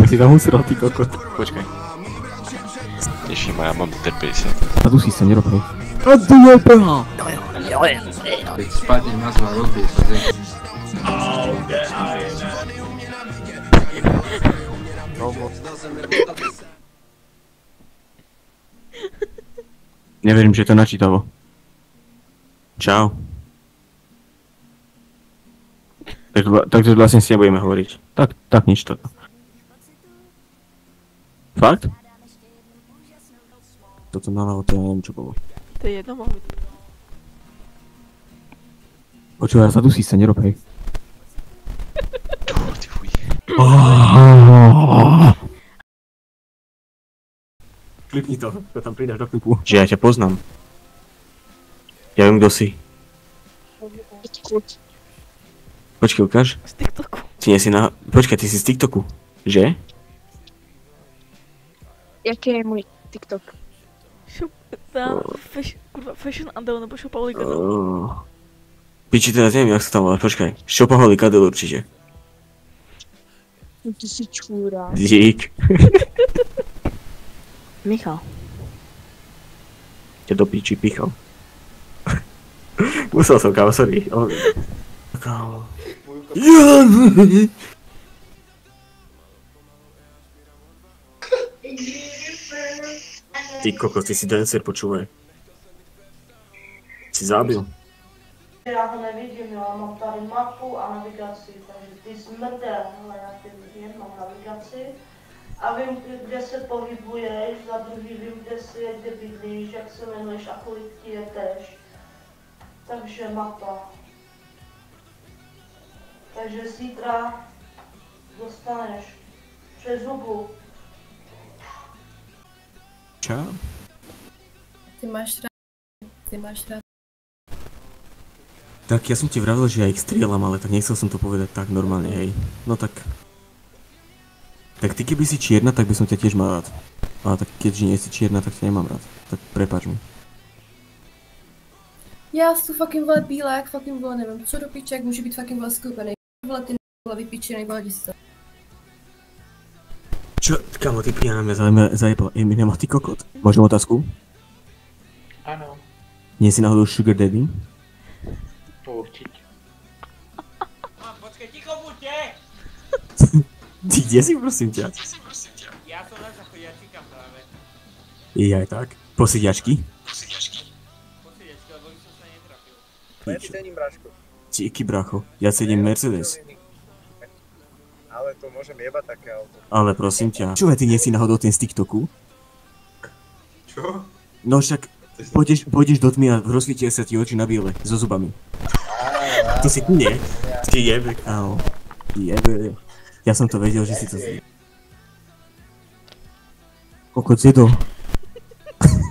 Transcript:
Si tam usral, ty kokot. Počkaj. Ježiš, ja mám ter 50. A tu si sa nerobí. A tu je plná! Keď spadne mazma, rozbije sa zem. Neverím, že to načítalo. Čau. Takže vlastne si nebudeme hovoriť. Tak nič toto. Fakt? Toto naľavo, to ja neviem čo bolo. To je jedno, mohli. Počúvaj, zadusí sa, nerob, hej. Ty chuj. Klipni to tam pridáš do klipu. Že ja ťa poznám. Ja viem, kto si. Počkej, ukáž. Z TikToku. Ty nie si na... Počkaj, ty si z TikToku, že? Jaký je môj TikTok? Kurva, Fashion Adele nebo Shopaholic Adele. Piči, teraz neviem, jak sa tam volá, počkaj. Shopaholic Adele určite. Ty si čúra. Dík. Michal. Ťa do piči pichal. Musel som, kámo, sorry. Kámo. Ty kokos, ty si dancer, počúvaj. Si zabil. Já ho nevidím, jo, mám tady mapu a navigaci, takže ty smrdel, ale já tě vidím, mám navigaci a vím, kde se pohybuješ, za druhý vím, kde bydlíš, jak se jmenuješ a kolik ti je tež. Takže mapa. Takže zítra dostaneš přes hubu. Čau. Ty máš rád. Tak ja som ti vravil, že ja ich strieľam, ale tak nechcel som to povedať tak normálne, hej. No tak... Tak ty keby si čierna, tak by som ťa tiež mal rád. Ale tak keďže nie si čierna, tak ťa nemám rád. Tak prepáč mi. Já jsem fucking vole bílák, fucking vole nevím, co do piče, jak může být fucking vole skupený. Vole ty vole vypičený, vole jdi si to. Čo? Kámo, ty pijana mňa zajebala Eminem a ty kokot. Môžem otázku? Áno. Nie si náhodou Sugar Daddy? Určite. Počkej, ticho buďte! Ty kde si, prosím ťa? Ja som na záchode, ja číkam práve. Jaj tak. Posediačky? Posediačky, lebo by som sa netrafil. Cením, Braško. Díky, bracho. Ja sedím Mercedes. Ale to môžem jebať také auto. Ale prosím ťa. Čo, ty nie si náhodou ten z TikToku? Čo? No však pôjdeš do tmy a rozsvietia sa ti oči na biele, so zubami. Ty si tu, nie? Ty jebe, kámo. Jebe. Ja som to vedel, že si to zje. Kokot, je to.